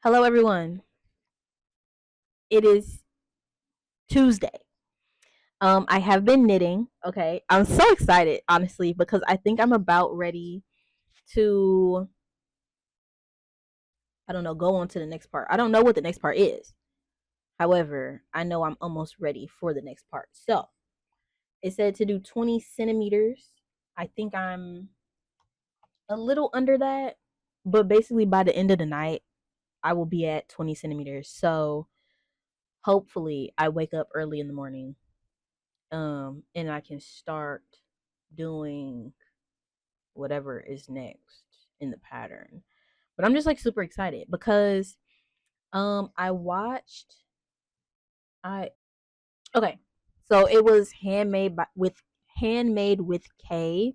Hello, everyone. It is Tuesday. I have been knitting. Okay, I'm so excited, honestly, because I think I'm about ready to, I don't know, go on to the next part. I don't know what the next part is. However, I know I'm almost ready for the next part. So it said to do 20 centimeters. I think I'm a little under that, but basically by the end of the night, I will be at 20 centimeters. So hopefully, I wake up early in the morning and I can start doing whatever is next in the pattern. But I'm just like super excited because I watched I okay. So it was handmade with K.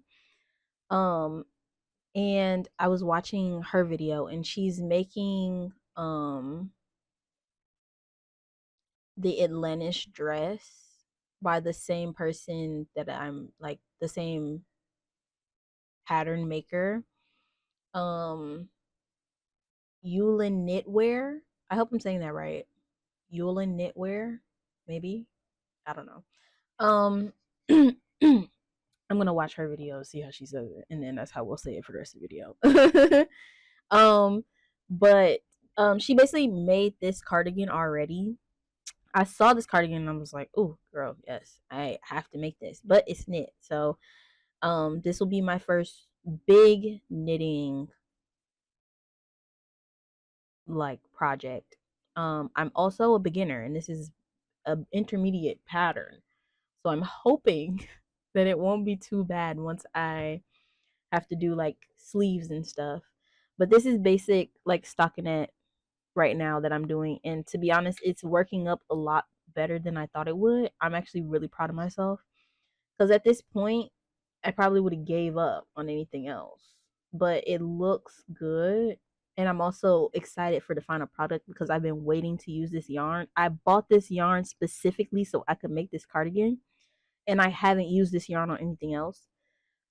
Um and I was watching her video and she's making the Atlantis dress by the same person that I'm like the same pattern maker. Um Yulin Knitwear. I hope I'm saying that right. Yulin Knitwear, maybe. I don't know. Um, I'm gonna watch her video, see how she says it, and then that's how we'll say it for the rest of the video. um, but she basically made this cardigan already. I saw this cardigan and I was like, "Oh, girl, yes, I have to make this." But it's knit, so this will be my first big knitting like project. I'm also a beginner and this is an intermediate pattern. So I'm hoping that it won't be too bad once I have to do like sleeves and stuff. But this is basic like stockinette right now that I'm doing, and to be honest, it's working up a lot better than I thought it would. I'm actually really proud of myself because at this point I probably would have gave up on anything else. But it looks good. And I'm also excited for the final product because I've been waiting to use this yarn. I bought this yarn specifically so I could make this cardigan. And I haven't used this yarn on anything else.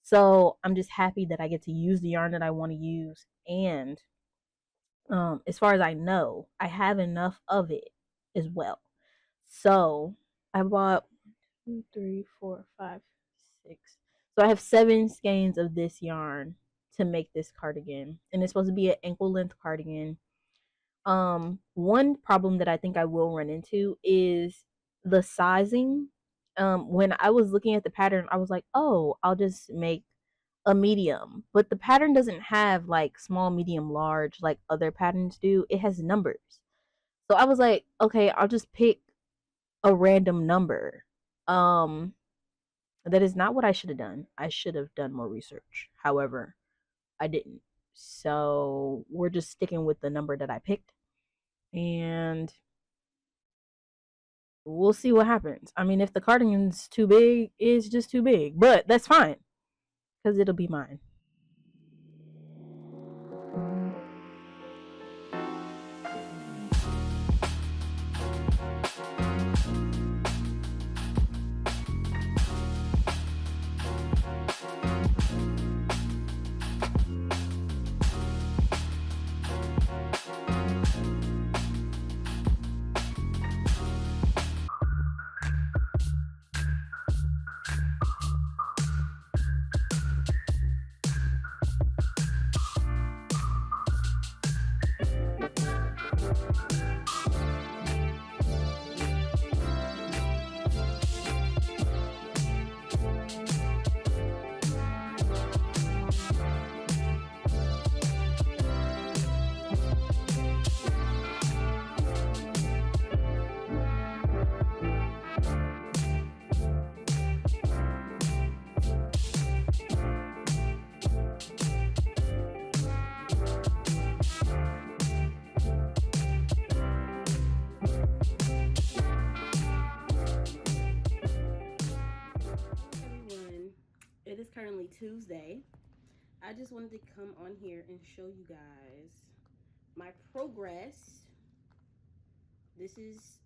So I'm just happy that I get to use the yarn that I want to use. And as far as I know, I have enough of it as well. So I bought 2, 3, 4, 5, 6. So I have 7 skeins of this yarn to make this cardigan, and it's supposed to be an ankle length cardigan. One problem that I think I will run into is the sizing. When I was looking at the pattern, I was like, oh, I'll just make a medium, but the pattern doesn't have like small, medium, large like other patterns do. It has numbers. So I was like, okay, I'll just pick a random number. Um, that is not what I should have done. I should have done more research. However, I didn't. So we're just sticking with the number that I picked. And we'll see what happens. I mean, if the cardigan's too big, it's just too big. But that's fine. Because it'll be mine. Everyone, it is currently Tuesday. I just wanted to come on here and show you guys my progress. This is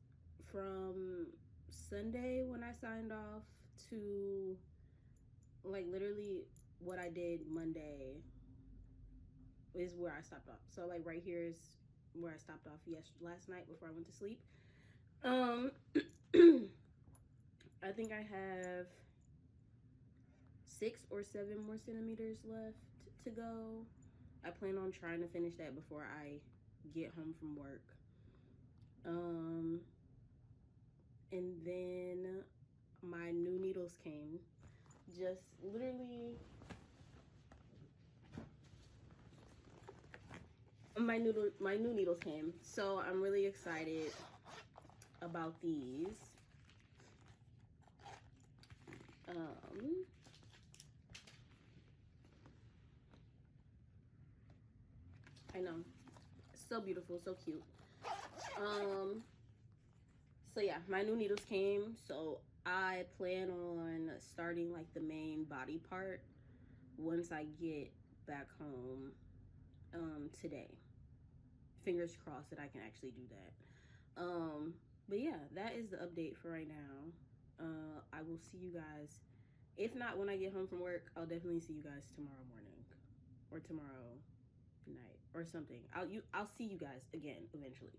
from Sunday when I signed off to like literally what I did Monday is where I stopped off. So like right here is where I stopped off last night before I went to sleep. I think I have 6 or 7 more centimeters left to go. I plan on trying to finish that before I get home from work. And then my new needles came. Just literally, my new needles came. So I'm really excited about these. I know, so beautiful, so cute. So yeah, my new needles came. So I plan on starting like the main body part once I get back home today. Fingers crossed that I can actually do that. But yeah, that is the update for right now. I will see you guys. If not when I get home from work, I'll definitely see you guys tomorrow morning or tomorrow night or something. I'll see you guys again eventually.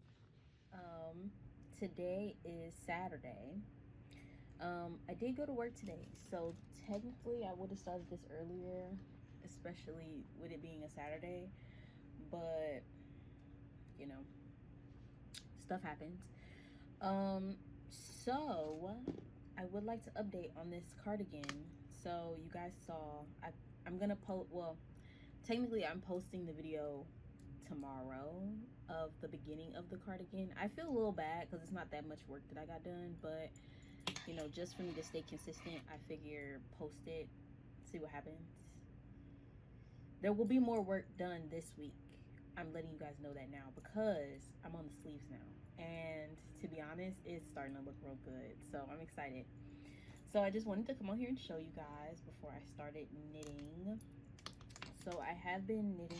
Today is Saturday. I did go to work today, so technically I would have started this earlier, especially with it being a Saturday. But you know, stuff happens. So I would like to update on this cardigan. So you guys saw, I'm gonna post. Well, technically, I'm posting the video tomorrow of the beginning of the cardigan. I feel a little bad because it's not that much work that I got done, but you know, just for me to stay consistent, I figure post it, see what happens. There will be more work done this week. I'm letting you guys know that now because I'm on the sleeves now. And to be honest, it's starting to look real good. So I'm excited. So I just wanted to come on here and show you guys before I started knitting. So I have been knitting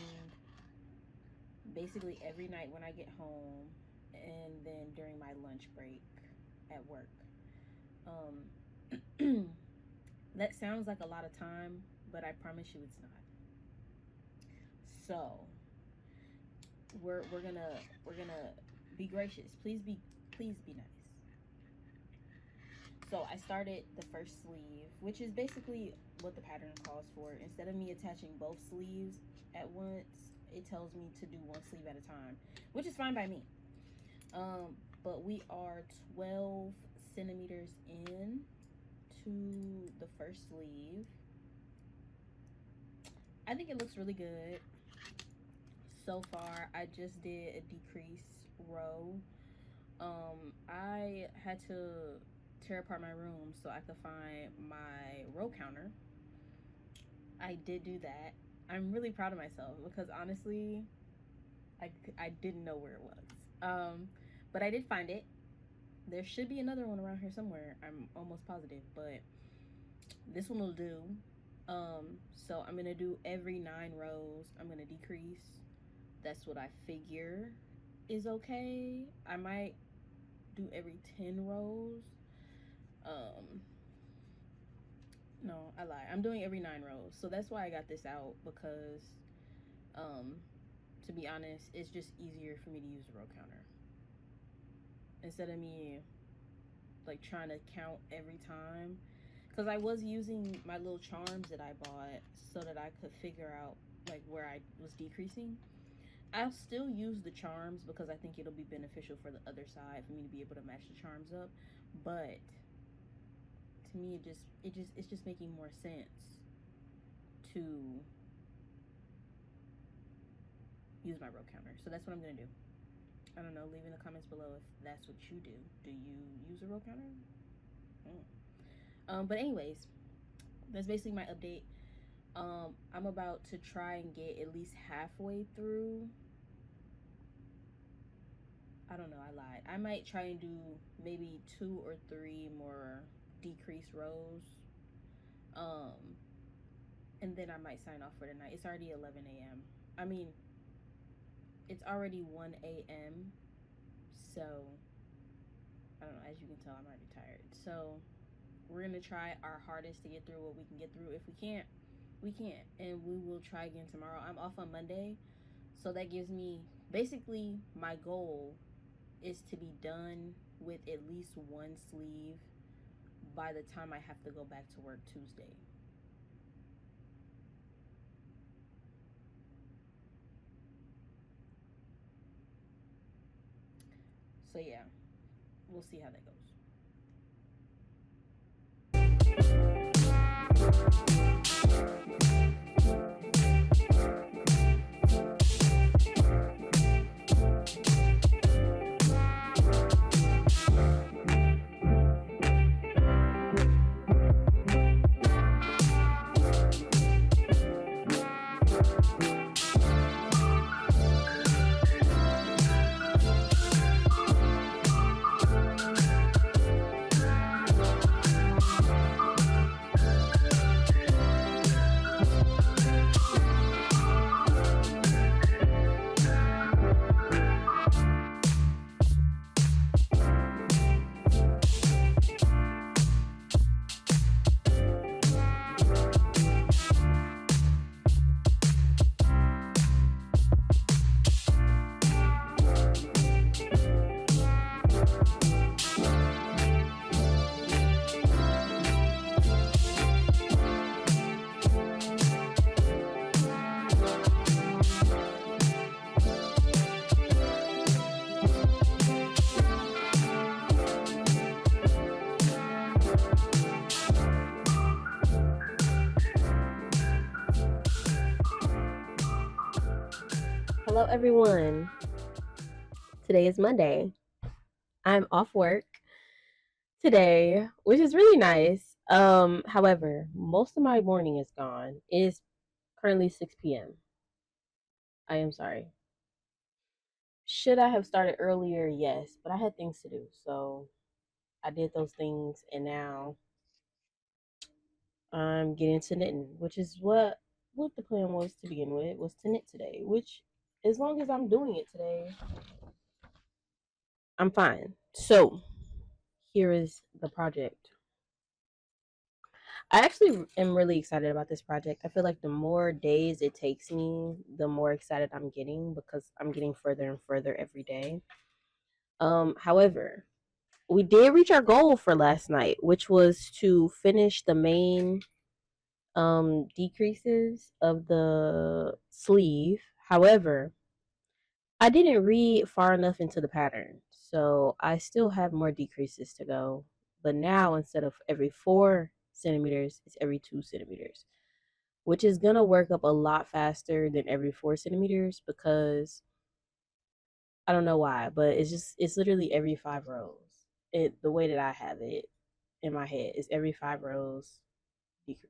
basically every night when I get home and then during my lunch break at work. Um, that sounds like a lot of time, but I promise you it's not. So we're gonna be gracious. Please be nice. So I started the first sleeve, which is basically what the pattern calls for. Instead of me attaching both sleeves at once, it tells me to do one sleeve at a time, which is fine by me. But we are 12 centimeters in to the first sleeve. I think it looks really good so far. I just did a decrease row. I had to tear apart my room so I could find my row counter. I did do that. I'm really proud of myself because honestly, I didn't know where it was. But I did find it. There should be another one around here somewhere. I'm almost positive, but this one will do. So I'm gonna do every 9 rows. I'm gonna decrease. That's what I figure is okay. I might do every 10 rows. Um, no, I lie. I'm doing every 9 rows. So that's why I got this out because, um, to be honest, it's just easier for me to use the row counter instead of me like trying to count every time. Because I was using my little charms that I bought so that I could figure out like where I was decreasing. I'll still use the charms because I think it'll be beneficial for the other side for me to be able to match the charms up. But to me, it's just making more sense to use my row counter. So that's what I'm gonna do. I don't know. Leave in the comments below if that's what you do. Do you use a row counter? But anyways, that's basically my update. I'm about to try and get at least halfway through. I don't know, I lied. I might try and do maybe 2 or 3 more decreased rows. Um, and then I might sign off for the night. It's already 11 a.m. I mean, it's already 1 a.m. So, I don't know. As you can tell, I'm already tired. So, we're going to try our hardest to get through what we can get through. If we can't, we can't. And we will try again tomorrow. I'm off on Monday. So that gives me basically my goal is to be done with at least one sleeve by the time I have to go back to work Tuesday. So yeah, we'll see how that goes. Hello, everyone. Today is Monday. I'm off work today, which is really nice. However, most of my morning is gone. It is currently 6 p.m. I am sorry. Should I have started earlier? Yes, but I had things to do. So I did those things, and now I'm getting to knitting, which is what the plan was to begin with, was to knit today, which as long as I'm doing it today, I'm fine. So here is the project. I actually am really excited about this project. I feel like the more days it takes me, the more excited I'm getting because I'm getting further and further every day. However, we did reach our goal for last night, which was to finish the main decreases of the sleeve. However, I didn't read far enough into the pattern, so I still have more decreases to go. But now instead of every 4 centimeters, it's every 2 centimeters, which is gonna work up a lot faster than every 4 centimeters because I don't know why, but it's literally every 5 rows. The way that I have it in my head is every 5 rows.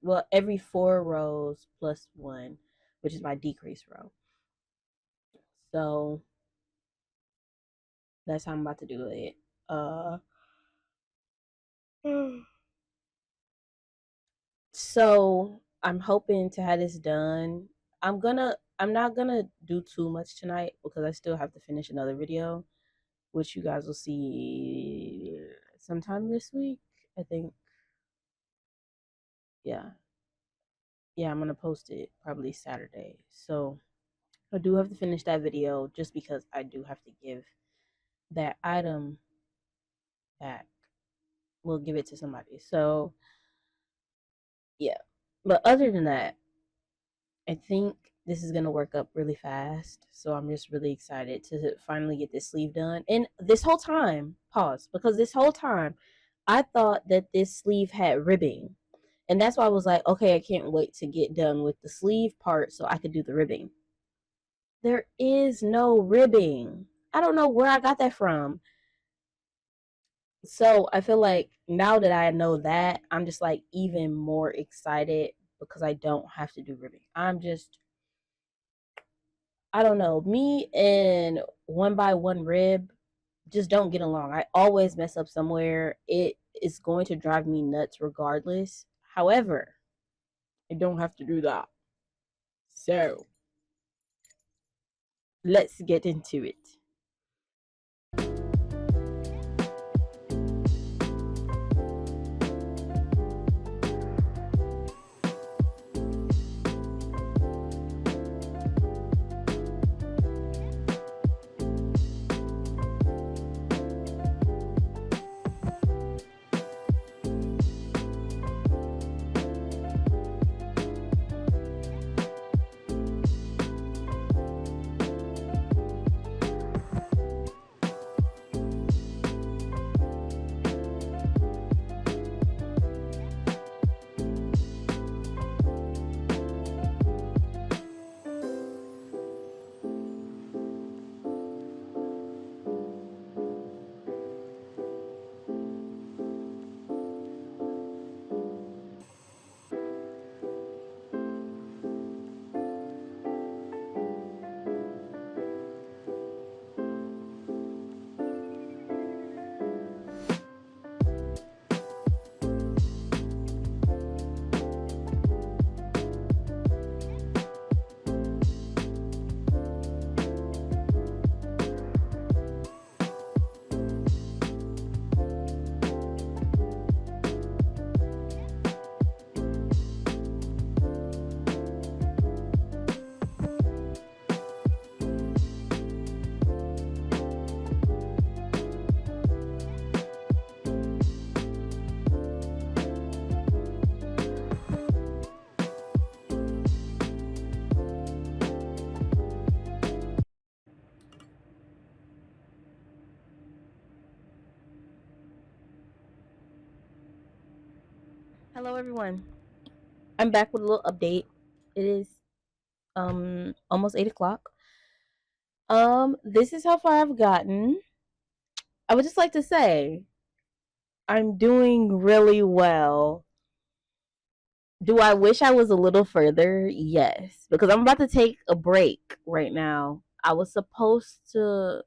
Well, every 4 rows plus one, which is my decrease row. So that's how I'm about to do it. So I'm hoping to have this done. I'm not gonna do too much tonight because I still have to finish another video, which you guys will see sometime this week. I think. Yeah. Yeah, I'm gonna post it probably Saturday. So I do have to finish that video just because I do have to give that item back. We'll give it to somebody. So yeah. But other than that, I think this is gonna work up really fast. So I'm just really excited to finally get this sleeve done. And this whole time, pause, because this whole time I thought that this sleeve had ribbing. And that's why I was like, okay, I can't wait to get done with the sleeve part so I could do the ribbing. There is no ribbing. I don't know where I got that from. So I feel like now that I know that, I'm just like even more excited because I don't have to do ribbing. I don't know. Me and 1x1 rib just don't get along. I always mess up somewhere. It is going to drive me nuts regardless. However, I don't have to do that. So let's get into it. Hello everyone. I'm back with a little update. It is almost 8 o'clock. This is how far I've gotten. I would just like to say I'm doing really well. Do I wish I was a little further? Yes, because I'm about to take a break right now. I was supposed to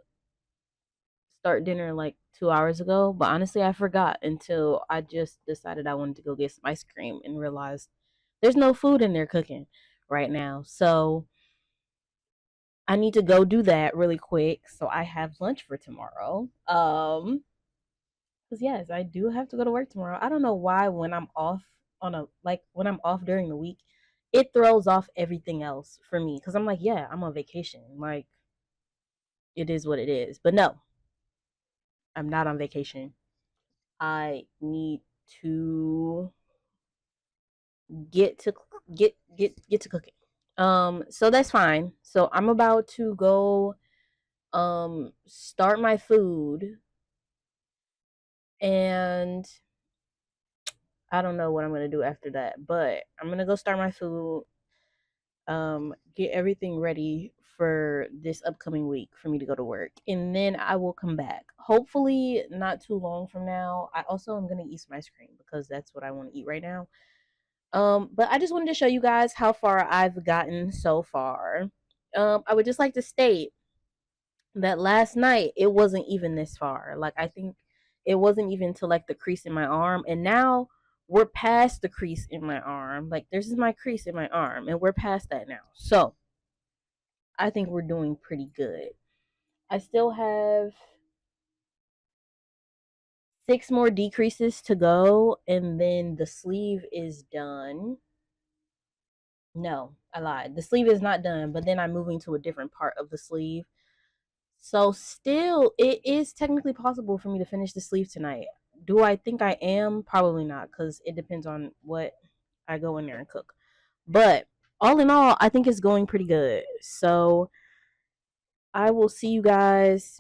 start dinner like 2 hours ago, but honestly, I forgot until I just decided I wanted to go get some ice cream and realized there's no food in there cooking right now. So I need to go do that really quick so I have lunch for tomorrow. Cuz yes, I do have to go to work tomorrow. I don't know why when I'm off when I'm off during the week, it throws off everything else for me cuz I'm like, yeah, I'm on vacation. Like it is what it is. But no, I'm not on vacation. I need to get to get to cooking. So that's fine. So I'm about to go start my food, and I don't know what I'm gonna do after that, but I'm gonna go start my food, get everything ready for this upcoming week for me to go to work, and then I will come back. Hopefully, not too long from now. I also am gonna eat some ice cream because that's what I want to eat right now. But I just wanted to show you guys how far I've gotten so far. I would just like to state that last night it wasn't even this far. Like I think it wasn't even to like the crease in my arm, and now we're past the crease in my arm. Like this is my crease in my arm, and we're past that now. So I think we're doing pretty good. I still have 6 more decreases to go, and then the sleeve is done. No, I lied. The sleeve is not done, but then I'm moving to a different part of the sleeve. So still, it is technically possible for me to finish the sleeve tonight. Do I think I am? Probably not, because it depends on what I go in there and cook. But all in all, I think it's going pretty good. So I will see you guys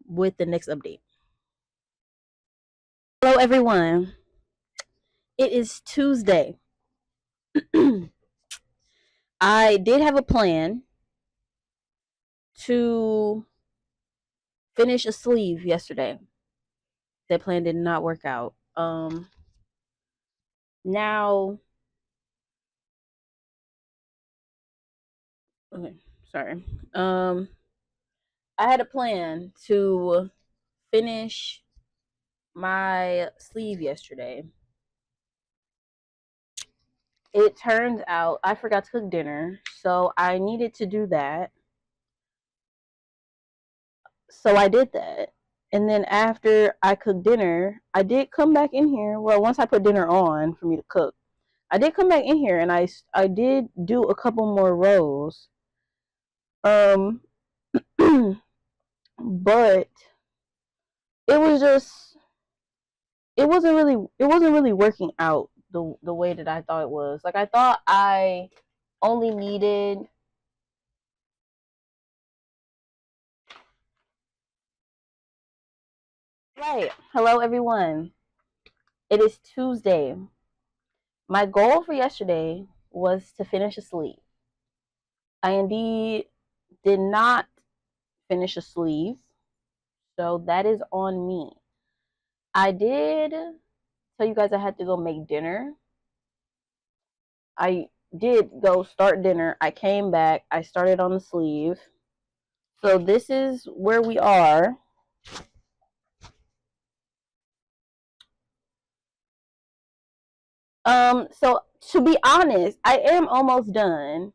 with the next update. Hello, everyone. It is Tuesday. I did have a plan to finish a sleeve yesterday. That plan did not work out. Now, okay, sorry. I had a plan to finish my sleeve yesterday. It turns out I forgot to cook dinner, so I needed to do that. So I did that. And then after I cooked dinner, I did come back in here. Well, once I put dinner on for me to cook, I did come back in here and I did do a couple more rows. Um but it was just it wasn't really working out the way that I thought it was. Like I thought I only needed right. Hello everyone. It is Tuesday. My goal for yesterday was to finish a sleeve. I indeed did not finish a sleeve, so that is on me. I did tell you guys I had to go make dinner. I did go start dinner. I came back. I started on the sleeve. So this is where we are. So to be honest, I am almost done.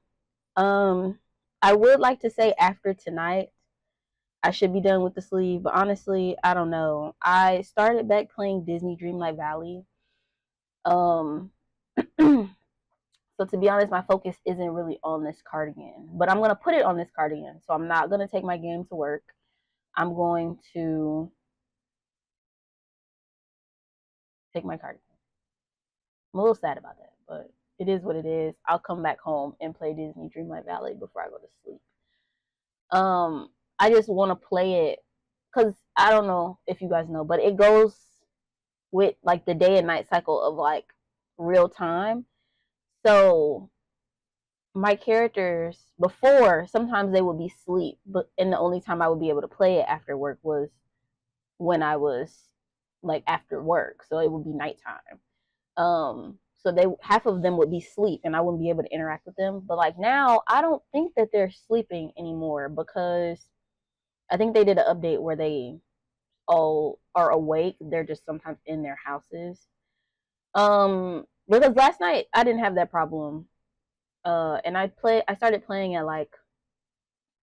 Um, I would like to say after tonight, I should be done with the sleeve, but honestly, I don't know. I started back playing Disney Dreamlight Valley. Um, so to be honest, my focus isn't really on this cardigan, but I'm gonna put it on this cardigan. So I'm not gonna take my game to work. I'm going to take my cardigan. I'm a little sad about that, but it is what it is. I'll come back home and play Disney Dreamlight Valley before I go to sleep. I just want to play it because I don't know if you guys know, but it goes with like the day and night cycle of like real time. So my characters before, sometimes they would be asleep, but and the only time I would be able to play it after work was when I was like after work, so it would be nighttime. So they half of them would be asleep and I wouldn't be able to interact with them. But like now, I don't think that they're sleeping anymore because I think they did an update where they all are awake. They're just sometimes in their houses. Because last night I didn't have that problem. And I started playing at like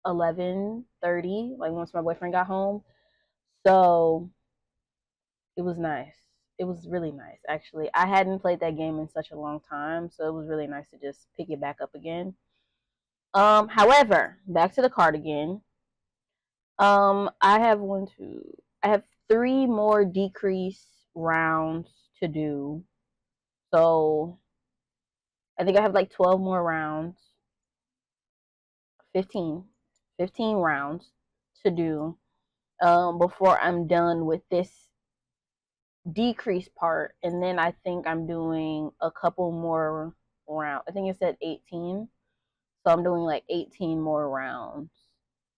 11:30, like once my boyfriend got home. So it was nice. It was really nice, actually. I hadn't played that game in such a long time, so it was really nice to just pick it back up again. However, back to the Cardigan. I have three more decrease rounds to do. So I think I have like 12 more rounds, 15, 15 rounds to do before I'm done with this decrease part. And then I think I'm doing a couple more rounds. I think it said 18. So I'm doing like 18 more rounds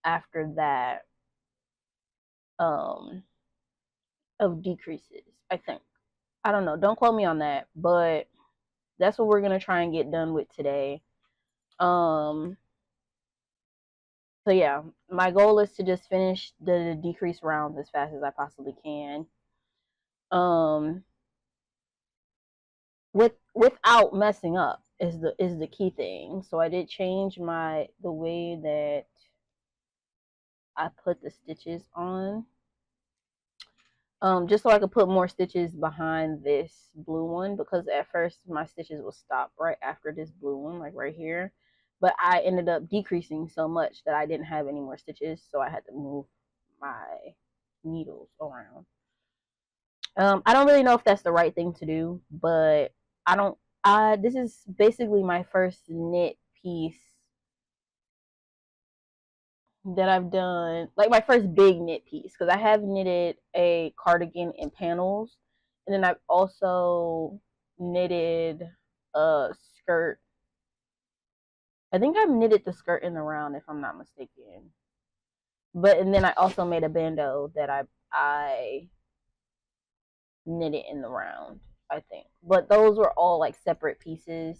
after that um, of decreases, I think. I don't know. Don't quote me on that, but that's what we're going to try and get done with today. Um, so yeah, my goal is to just finish the decrease rounds as fast as I possibly can. Um, without messing up is the key thing. So I did change the way that I put the stitches on. Just so I could put more stitches behind this blue one, because at first my stitches will stop right after this blue one, like right here. But I ended up decreasing so much that I didn't have any more stitches, so I had to move my needles around. I don't really know if that's the right thing to do, but I don't. This is basically my first knit piece that I've done, like my first big knit piece, because I have knitted a cardigan in panels, and then I've also knitted a skirt. I think I've knitted the skirt in the round, if I'm not mistaken. But and then I also made a bandeau that I knitted in the round, I think. But those were all like separate pieces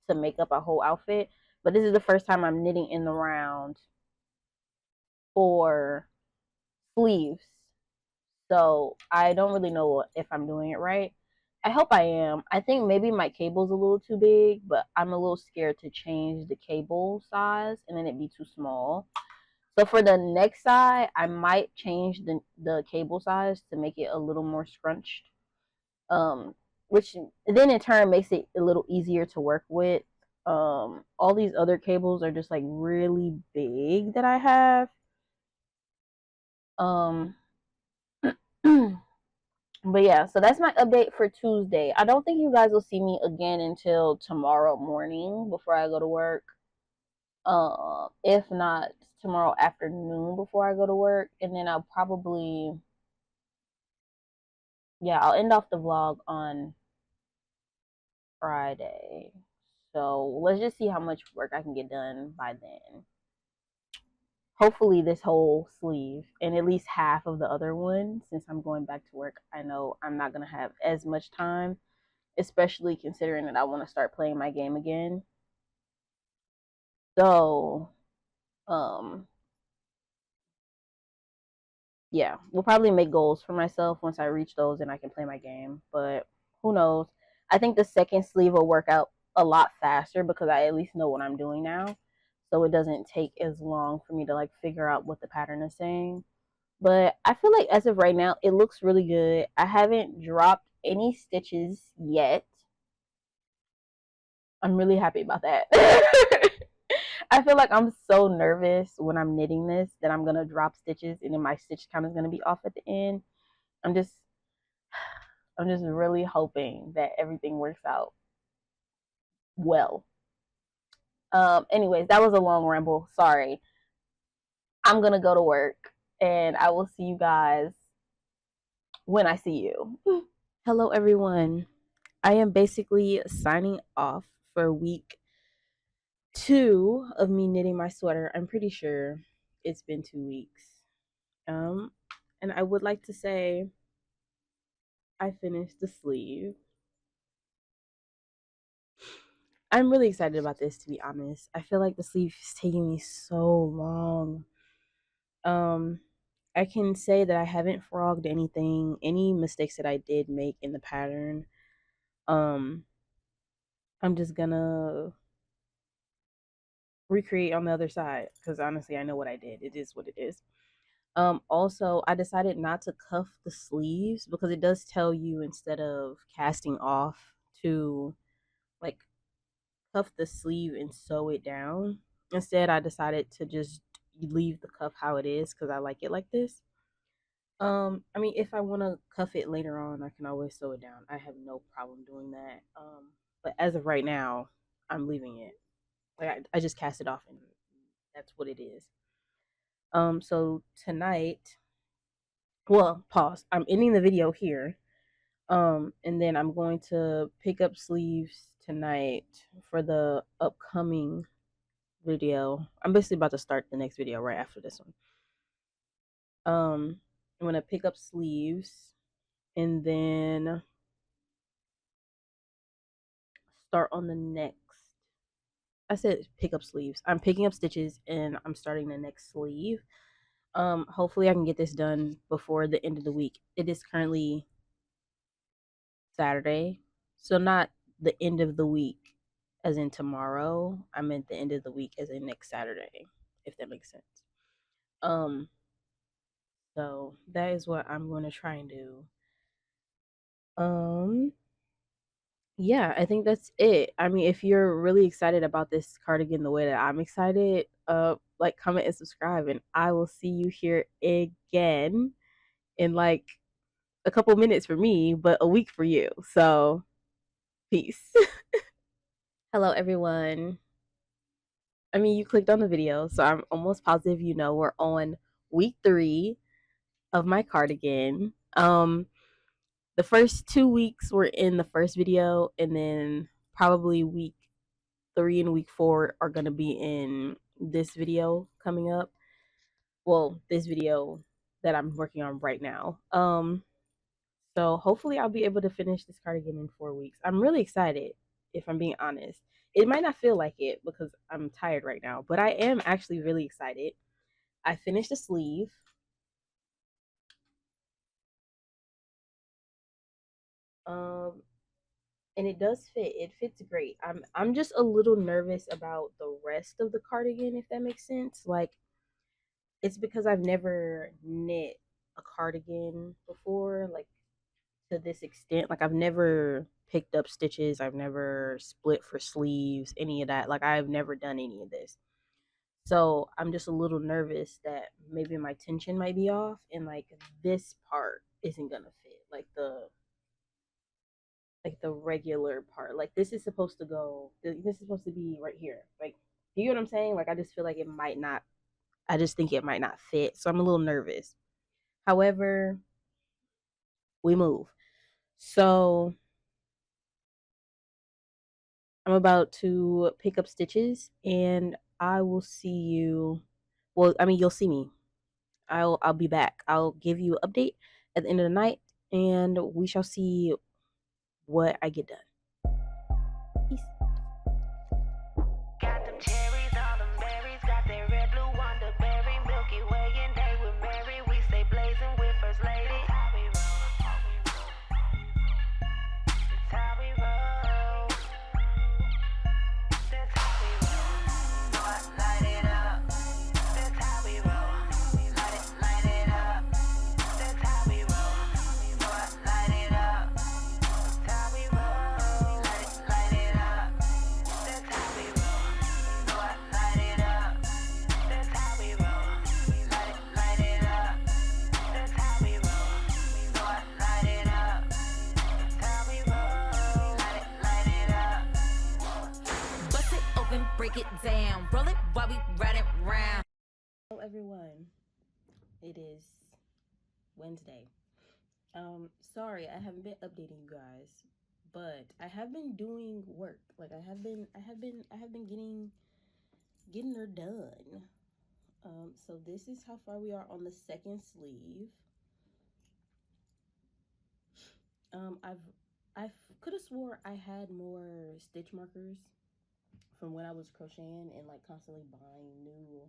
to make up a whole outfit. But this is the first time I'm knitting in the round for sleeves. So I don't really know if I'm doing it right. I hope I am. I think maybe my cable's a little too big, but I'm a little scared to change the cable size and then it'd be too small. So for the next side, I might change the cable size to make it a little more scrunched. Which then in turn makes it a little easier to work with. All these other cables are just like really big that I have. Um But yeah, so that's my update for Tuesday. I don't think you guys will see me again until tomorrow morning before I go to work. If not tomorrow afternoon before I go to work, and then I'll probably, yeah, I'll end off the vlog on Friday. So let's just see how much work I can get done by then. Hopefully this whole sleeve and at least half of the other one, since I'm going back to work. I know I'm not gonna have as much time, especially considering that I want to start playing my game again. So, um, yeah, we'll probably make goals for myself once I reach those and I can play my game. But who knows? I think the second sleeve will work out a lot faster because I at least know what I'm doing now. So it doesn't take as long for me to like figure out what the pattern is saying. But I feel like as of right now, it looks really good. I haven't dropped any stitches yet. I'm really happy about that. I feel like I'm so nervous when I'm knitting this that I'm gonna drop stitches and then my stitch count is gonna be off at the end. I'm just I'm just really hoping that everything works out well. Anyways, that was a long ramble. Sorry. I'm gonna go to work and I will see you guys when I see you. Hello, everyone. I am basically signing off for week 2 of me knitting my sweater. I'm pretty sure it's been 2 weeks. Um, and I would like to say I finished the sleeve. I'm really excited about this, to be honest. I feel like the sleeve is taking me so long. Um, I can say that I haven't frogged anything, any mistakes that I did make in the pattern. Um, I'm just gonna recreate on the other side because honestly, I know what I did. It is what it is. Also, I decided not to cuff the sleeves because it does tell you instead of casting off to like cuff the sleeve and sew it down. Instead, I decided to just leave the cuff how it is because I like it like this. I mean, if I want to cuff it later on, I can always sew it down. I have no problem doing that. But as of right now, I'm leaving it. Like I just cast it off, and that's what it is. So tonight, well, pause. I'm ending the video here. And then I'm going to pick up sleeves tonight for the upcoming video. I'm basically about to start the next video right after this one. I'm gonna pick up sleeves and then start on the next. I said pick up sleeves. I'm picking up stitches and I'm starting the next sleeve. Hopefully I can get this done before the end of the week. It is currently Saturday, so not the end of the week as in tomorrow. I meant the end of the week as in next Saturday, if that makes sense. Um, so that is what I'm going to try and do. Um, yeah, I think that's it. I mean, if you're really excited about this cardigan the way that I'm excited, like, comment and subscribe, and I will see you here again in like a couple minutes for me, but a week for you. So, peace. Hello, everyone. I mean, you clicked on the video, so I'm almost positive you know we're on week 3 of my cardigan. The first 2 weeks were in the first video, and then probably week 3 and week 4 are gonna be in this video coming up. Well, this video that I'm working on right now. So hopefully I'll be able to finish this cardigan in 4 weeks. I'm really excited, if I'm being honest. It might not feel like it because I'm tired right now, but I am actually really excited. I finished the sleeve. Um, and it does fit. It fits great. I'm just a little nervous about the rest of the cardigan, if that makes sense. Like, it's because I've never knit a cardigan before, like to this extent. Like, I've never picked up stitches, I've never split for sleeves, any of that. Like, I've never done any of this. So I'm just a little nervous that maybe my tension might be off and like this part isn't gonna fit. Like the regular part. Like this is supposed to go. This is supposed to be right here. Like, you know what I'm saying? Like I just feel like it might not. I just think it might not fit. So I'm a little nervous. However, we move. So I'm about to pick up stitches, and I will see you. Well, I mean, you'll see me. I'll be back. I'll give you an update at the end of the night, and we shall see what I get done. Peace. Got them cherries on them berries, got that red blue wonder berry, Milky Way and they were married. We stay blazing with First Lady. That's how we roll. That's how we roll. No, I light it up. That's how we roll. Light it up. That's how we roll. No, I light it up. That's how we roll. Light it up. That's how we roll. No, I light it up. That's how we roll. Light it up. That's how we roll. No, I light it up. That's how we roll. Light it up. Bust it open, break it down. Roll it while we ride it round. Hello, everyone. It is Wednesday. sorry, I haven't been updating you guys, but I have been doing work. Like I have been getting her done. So this is how far we are on the second sleeve. I've I could have swore I had more stitch markers from when I was crocheting and like constantly buying new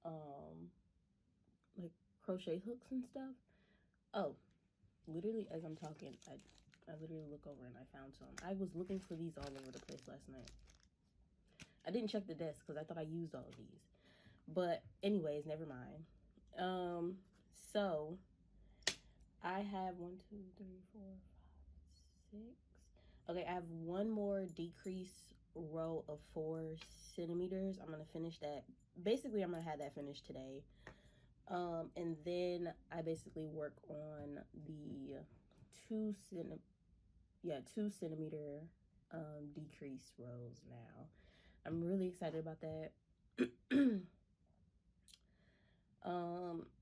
um like crochet hooks and stuff. Oh, literally as I'm talking, I literally look over and I found some. I was looking for these all over the place last night. I didn't check the desk because I thought I used all of these. But anyways, never mind. So I have 1, 2, 3, 4, 5, 6. Okay, I have one more decrease row of 4 centimeters. I'm gonna finish that. Basically, I'm gonna have that finished today. And then I basically work on the 2 centimeter decrease rows now. I'm really excited about that.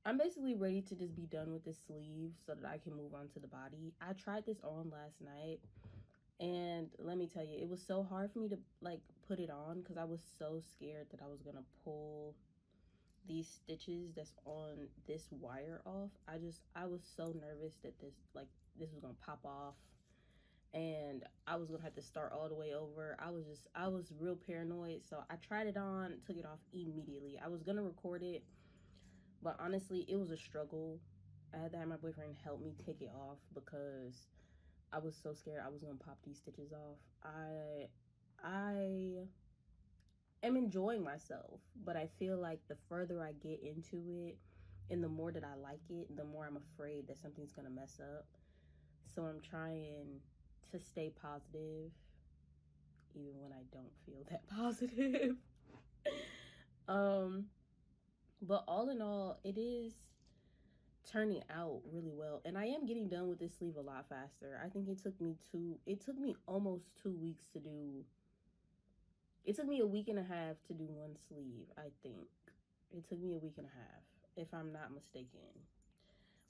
I'm basically ready to just be done with this sleeve so that I can move on to the body. I tried this on last night, and let me tell you, it was so hard for me to like put it on because I was so scared that I was gonna pull these stitches that's on this wire off. I was so nervous that this was gonna pop off and I was gonna have to start all the way over. I was real paranoid. So I tried it on, took it off immediately. I was gonna record it, but honestly, it was a struggle. I had to have my boyfriend help me take it off because I was so scared I was gonna pop these stitches off. I am enjoying myself, but I feel like the further I get into it and the more that I like it, the more I'm afraid that something's gonna mess up. So I'm trying to stay positive even when I don't feel that positive. um but all in all, it is turning out really well, and I am getting done with this sleeve a lot faster. I think it took me almost 2 weeks to do. It took me a week and a half to do one sleeve. I think it took me a week and a half, if I'm not mistaken.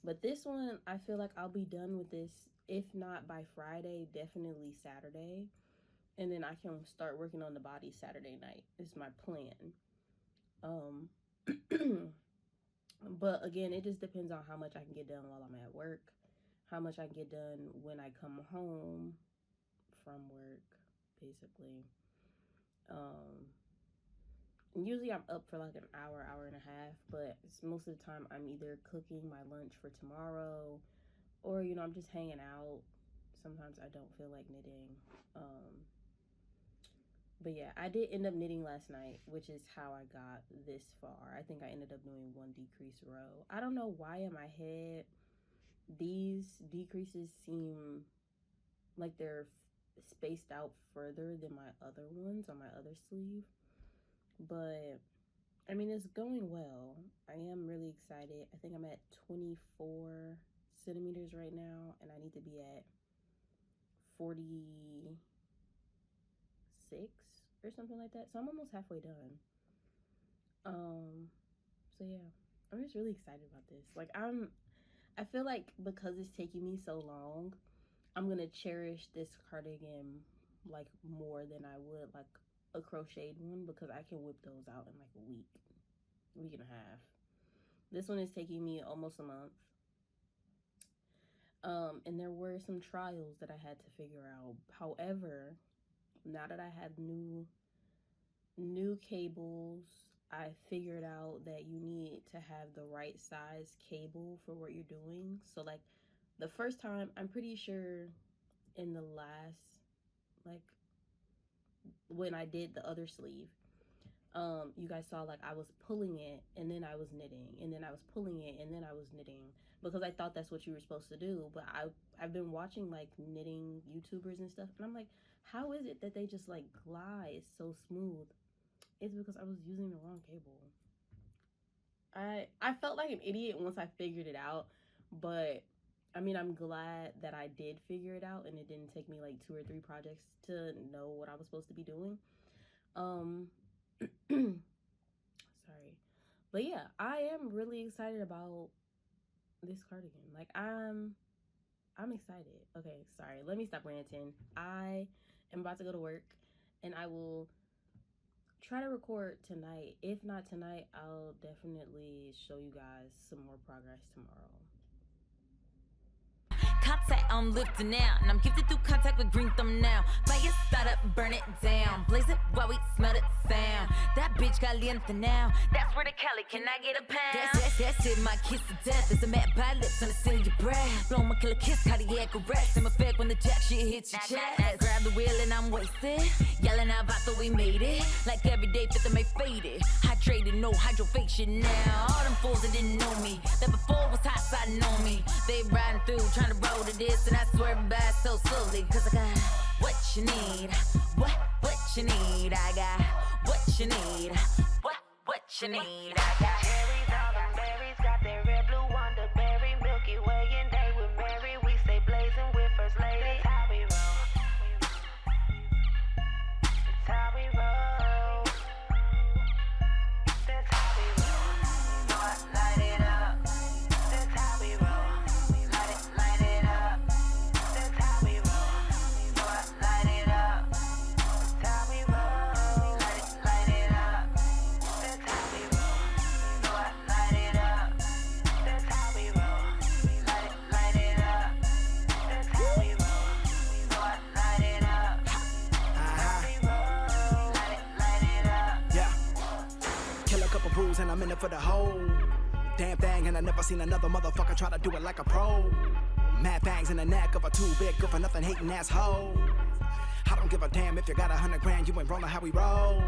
But this one, I feel like I'll be done with this, if not by Friday, definitely Saturday. And then I can start working on the body Saturday night, is my plan. Um, but again, it just depends on how much I can get done while I'm at work, how much I can get done when I come home from work, basically. Um, Usually I'm up for like an hour, hour and a half, but most of the time I'm either cooking my lunch for tomorrow or, I'm just hanging out. Sometimes I don't feel like knitting. But yeah, I did end up knitting last night, which is how I got this far. I think I ended up doing one decrease row. I don't know why in my head these decreases seem like they're spaced out further than my other ones on my other sleeve. But I mean, it's going well. I am really excited. I think I'm at 24 centimeters right now, and I need to be at 46 or something like that. So I'm almost halfway done. So yeah, I'm just really excited about this. I feel like because it's taking me so long, I'm gonna cherish this cardigan like more than I would like a crocheted one, because I can whip those out in like a week and a half. This one is taking me almost a month. And there were some trials that I had to figure out. However, now that I have new cables, I figured out that you need to have the right size cable for what you're doing. So like the first time, I'm pretty sure in the last, like when I did the other sleeve, you guys saw like I was pulling it and then I was knitting, and then I was pulling it and then I was knitting, because I thought that's what you were supposed to do. But I've been watching like knitting YouTubers and stuff, and I'm like, how is it that they just like glide so smooth? It's because I was using the wrong cable. I felt like an idiot once I figured it out, but I mean, I'm glad that I did figure it out and it didn't take me like 2 or 3 projects to know what I was supposed to be doing. Um sorry. But yeah, I am really excited about this cardigan. Like I'm excited. Okay, sorry. Let me stop ranting. I am about to go to work and I will try to record tonight. If not tonight, I'll definitely show you guys some more progress tomorrow. Contact, I'm lifting out, and I'm gifted through contact with green thumb now. Fire start up, burn it down. Blaze it while we smell it sound. That bitch caliente now. That's where the Cali, can I get a pound? That's it, my kiss to death. It's a matte by lips on the seal of your breath. Blow my killer kiss, cardiac arrest. I'm effect when the jack shit hits your chest. Grab the wheel and I'm wasted. Yelling out about that we made it. Like every day, fifth of May faded. Hydrated, no hydrofacial now. All them fools that didn't know me. That before was hot, side on me. They riding through, trying to roll to this, and I swear by so slowly, cause I got what you need, what you need, I got what you need, what you need, I got cherries on them berries, got that red blue wonder berry, Milky Way and they with Mary, we stay blazing with First Lady, that's how we roll, that's how we roll, that's how we roll, so I light it up, that's how we roll. And I'm in it for the whole damn thing, and I never seen another motherfucker try to do it like a pro. Mad bangs in the neck of a too big, good for nothing hating asshole. I don't give a damn if you got 100 grand, you ain't rolling how we roll.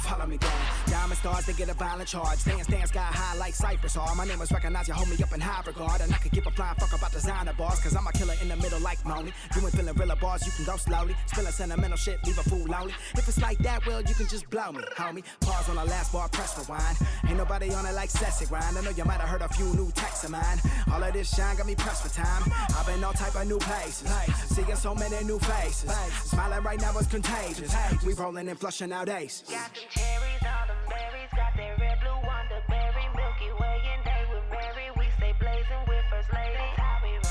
Follow me, gang. Diamond stars, they get a violent charge. Stand sky high like Cypress are. My name is recognized, you hold me up in high regard. And I could give a flying fuck about designer bars, cause I'm a killer in the middle like Moni. You ain't feeling real bars, you can go slowly. Spilling sentimental shit, leave a fool lonely. If it's like that, well, you can just blow me, homie. Pause on the last bar, press rewind. Ain't nobody on it like Sassy Grind. I know you might have heard a few new texts of mine. All of this shine got me pressed for time. I've been all type of new places, seeing so many new faces. Smiling right now is contagious. We rolling and flushing out ace. Got them cherries on them berries, got that red blue wonder berry, Milky Way and they with Mary, we stay blazing with First Lady. That's how we roll.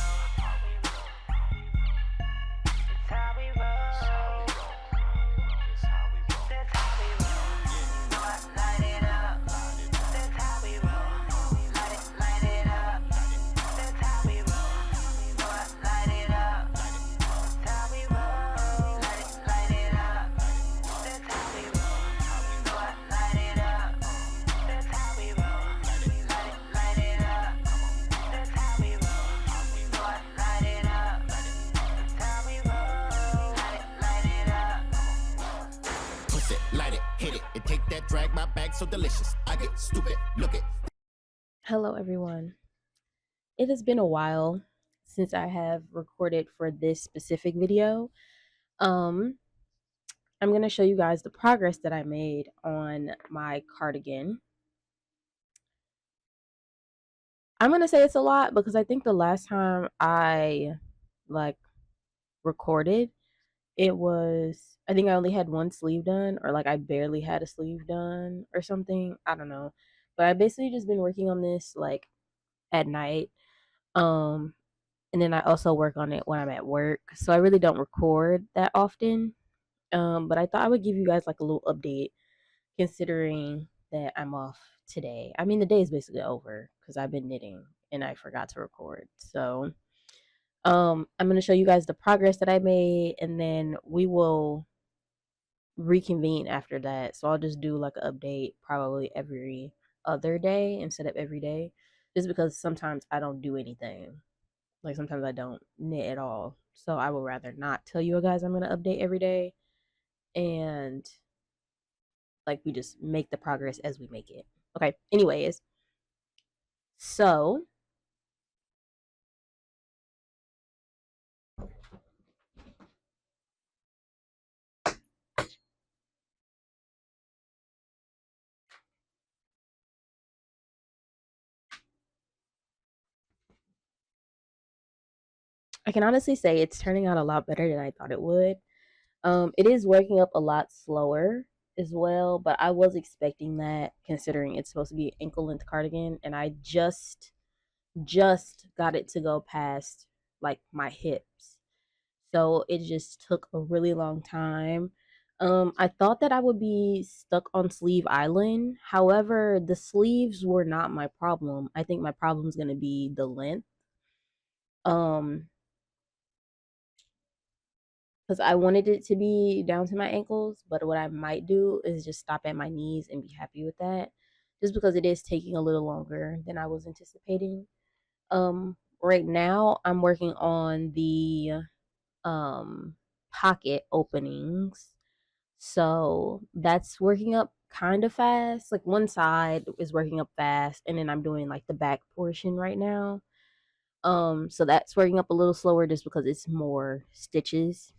That's how we roll. That's how we roll. So I light it up. That's how we roll. Light it up. That's how we roll. So I light it up. That's how we roll. Light it up. That's how we roll. Take that drag my bag so delicious. I get stupid. Look it. Hello, everyone. It has been a while since I have recorded for this specific video. I'm going to show you guys the progress that I made on my cardigan. I'm going to say it's a lot because I think the last time I recorded, I think I only had one sleeve done, or I barely had a sleeve done or something. I don't know. But I basically just been working on this at night. And then I also work on it when I'm at work. So I really don't record that often. But I thought I would give you guys a little update considering that I'm off today. I mean, the day is basically over because I've been knitting and I forgot to record. So I'm going to show you guys the progress that I made, and then we will reconvene after that. So I'll just do an update probably every other day instead of every day, just because sometimes I don't do anything. Sometimes I don't knit at all. So I would rather not tell you guys I'm going to update every day, and we just make the progress as we make it. Okay, anyways, so I can honestly say it's turning out a lot better than I thought it would. It is working up a lot slower as well, but I was expecting that considering it's supposed to be an ankle length cardigan, and I just got it to go past like my hips. So it just took a really long time. I thought that I would be stuck on Sleeve Island. However, the sleeves were not my problem. I think my problem is going to be the length. Um, because I wanted it to be down to my ankles, but what I might do is just stop at my knees and be happy with that, just because it is taking a little longer than I was anticipating. Right now I'm working on the um pocket openings, so that's working up kind of fast. Like one side is working up fast, and then I'm doing like the back portion right now. So that's working up a little slower just because it's more stitches,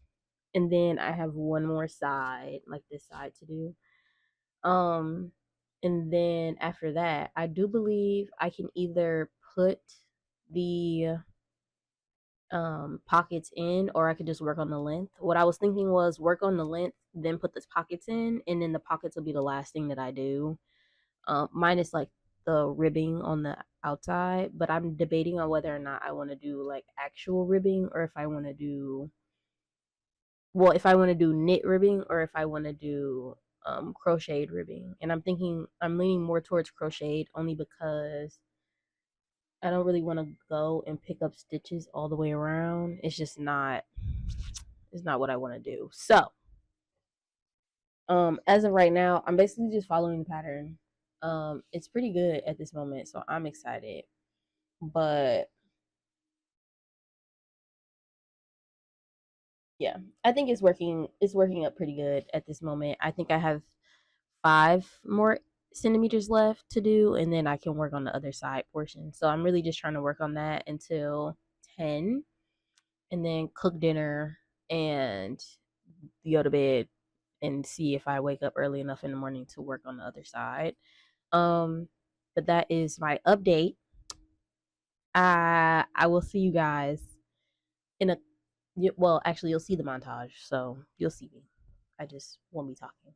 and then I have one more side, like this side to do. Um, and then after that, I do believe I can either put the pockets in, or I could just work on the length. What I was thinking was work on the length, then put the pockets in, and then the pockets will be the last thing that I do. Minus like the ribbing on the outside, but I'm debating on whether or not I want to do like actual ribbing, or if I want to do, well, if I want to do knit ribbing, or if I want to do crocheted ribbing. And I'm leaning more towards crocheted, only because I don't really want to go and pick up stitches all the way around. It's not what I want to do. So, as of right now, I'm basically just following the pattern. It's pretty good at this moment, so I'm excited. But yeah, I think it's working up pretty good at this moment. I think I have 5 more centimeters left to do, and then I can work on the other side portion. So I'm really just trying to work on that until 10, and then cook dinner and go to bed and see if I wake up early enough in the morning to work on the other side. Um, but that is my update. I will see you guys in a, well, actually you'll see the montage, so you'll see me. I just won't be talking.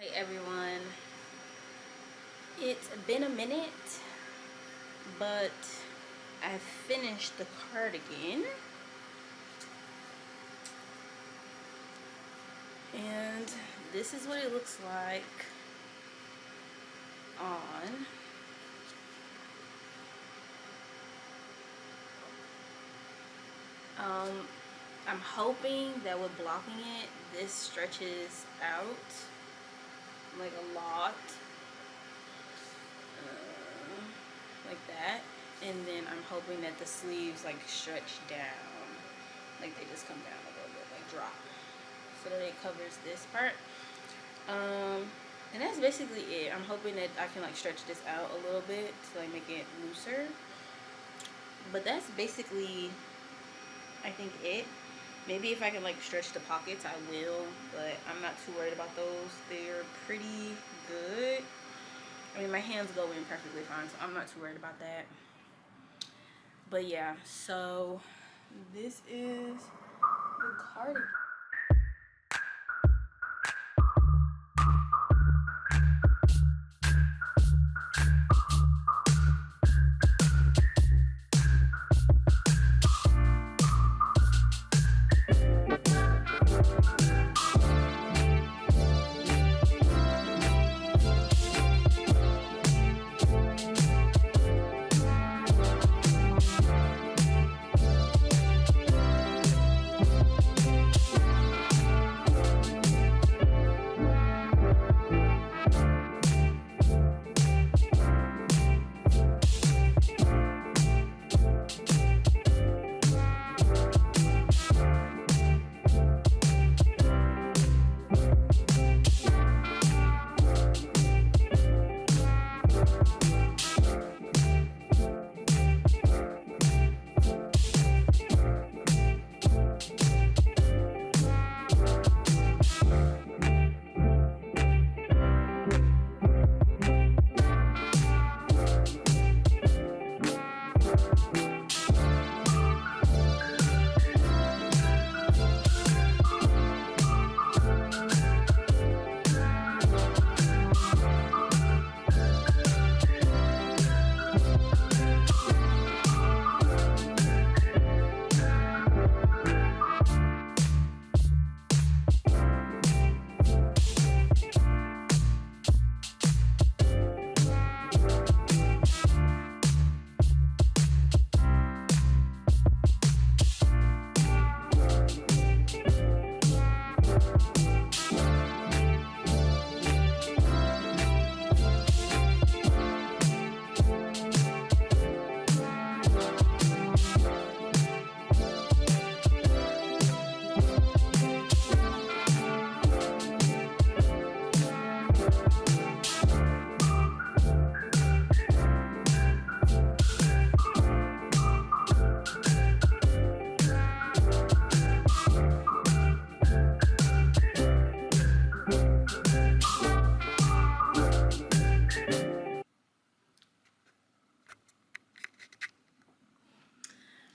Okay, everyone. It's been a minute, but I finished the cardigan. And this is what it looks like on. I'm hoping that with blocking it, this stretches out like a lot, like that. And then I'm hoping that the sleeves like stretch down, like they just come down a little bit, like drop, so that it covers this part. And that's basically it. I'm hoping that I can like stretch this out a little bit to like make it looser. But that's basically, I think, it. Maybe if I can like stretch the pockets, I will, but I'm not too worried about those. They're pretty good. I mean, my hands go in perfectly fine, so I'm not too worried about that. But yeah, so this is the cardigan.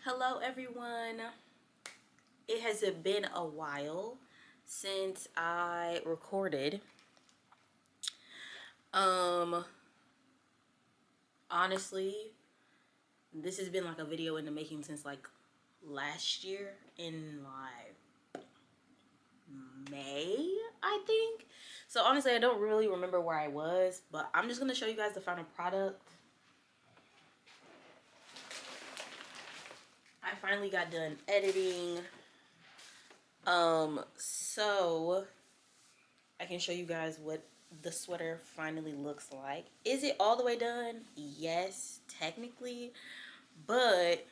Hello everyone. It has been a while since I recorded. Honestly, this has been like a video in the making since like last year in like May, I think. So honestly, I don't really remember where I was, but I'm just gonna show you guys the final product. I I finally got done editing. So I can show you guys what the sweater finally looks like. Is it all the way done? Yes, technically, but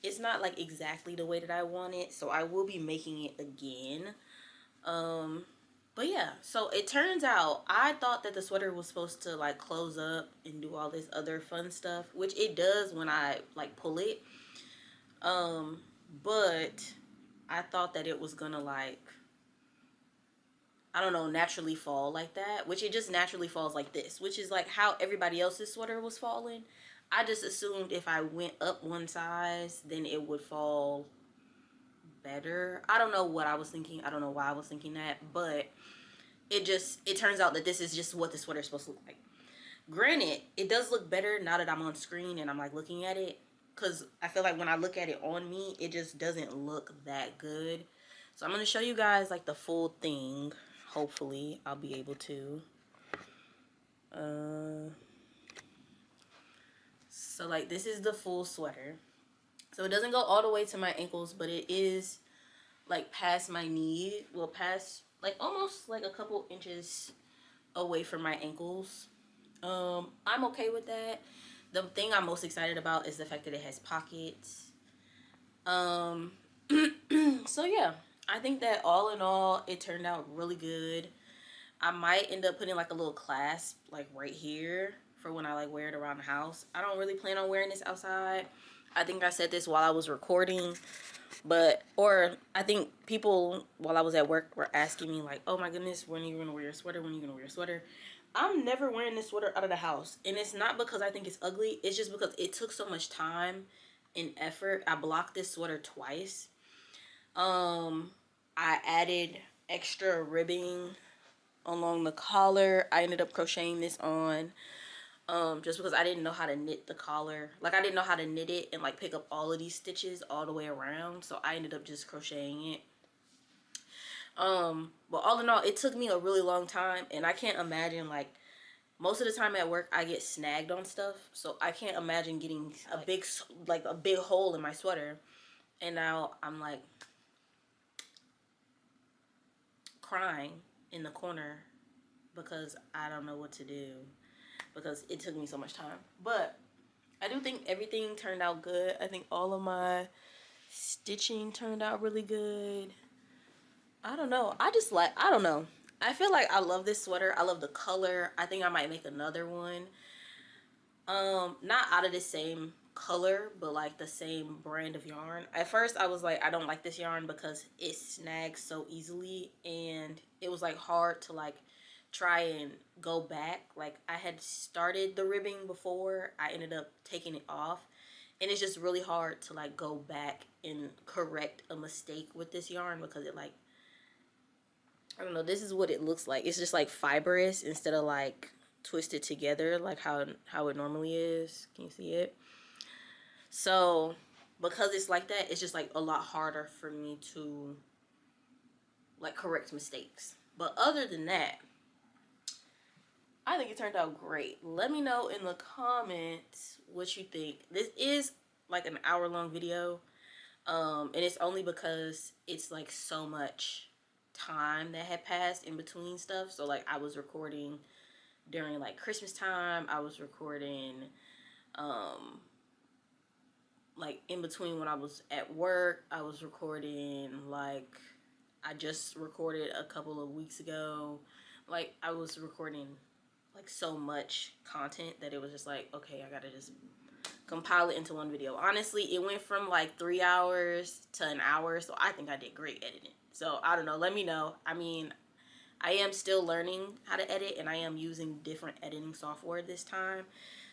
it's not like exactly the way that I want it, so I will be making it again. But yeah, so it turns out I thought that the sweater was supposed to like close up and do all this other fun stuff, which it does when I like pull it. But I thought that it was gonna like, I don't know, naturally fall like that, which it just naturally falls like this, which is like how everybody else's sweater was falling. I just assumed if I went up one size, then it would fall better. I don't know what I was thinking. I don't know why I was thinking that, but it turns out that this is just what the sweater is supposed to look like. Granted, it does look better now that I'm on screen and I'm like looking at it, because I feel like when I look at it on me, it just doesn't look that good. So I'm going to show you guys like the full thing. Hopefully I'll be able to. So like this is the full sweater. So it doesn't go all the way to my ankles, but it is like past my knee. Well, past like almost like a couple inches away from my ankles. I'm okay with that. The thing I'm most excited about is the fact that it has pockets. So yeah, I think that all in all, it turned out really good. I might end up putting like a little clasp like right here for when I like wear it around the house. I don't really plan on wearing this outside. I think I said this while I was recording, or I think people while I was at work were asking me like, oh my goodness, when are you gonna wear your sweater? When are you gonna wear your sweater? I'm never wearing this sweater out of the house. And it's not because I think it's ugly. It's just because it took so much time and effort. I blocked this sweater twice. I added extra ribbing along the collar. I ended up crocheting this on just because I didn't know how to knit the collar. Like I didn't know how to knit it and like pick up all of these stitches all the way around. So I ended up just crocheting it. But all in all, it took me a really long time, and I can't imagine, like, most of the time at work I get snagged on stuff, so I can't imagine getting a big hole in my sweater. And now I'm like crying in the corner because I don't know what to do because it took me so much time. But I do think everything turned out good. I think all of my stitching turned out really good. I don't know. I don't know. I feel like I love this sweater. I love the color. I think I might make another one. Not out of the same color, but like the same brand of yarn. At first I was like, I don't like this yarn because it snags so easily, and it was like hard to like try and go back. Like I had started the ribbing before I ended up taking it off, and it's just really hard to like go back and correct a mistake with this yarn because it like, I don't know, this is what it looks like. It's just like fibrous instead of like twisted together like how it normally is. Can you see it? So because it's like that, it's just like a lot harder for me to like correct mistakes. But other than that, I think it turned out great. Let me know in the comments what you think. This is like an hour-long video, and it's only because it's like so much time that had passed in between stuff. So like I was recording during like Christmas time. I was recording like in between when I was at work. I was recording like I just recorded a couple of weeks ago. Like I was recording like so much content that it was just like, okay, I gotta just compile it into one video. Honestly, it went from like 3 hours to an hour, so I think I did great editing. So I don't know, let me know. I mean, I am still learning how to edit, and I am using different editing software this time.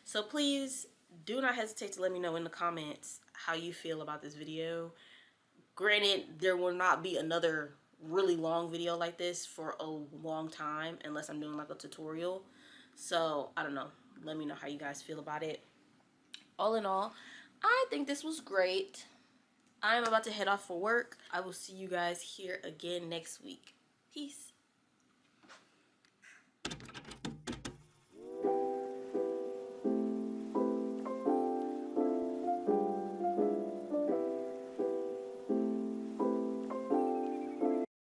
So please do not hesitate to let me know in the comments how you feel about this video. Granted, there will not be another really long video like this for a long time unless I'm doing like a tutorial. So I don't know, let me know how you guys feel about it. All in all, I think this was great. I'm about to head off for work. I will see you guys here again next week. Peace.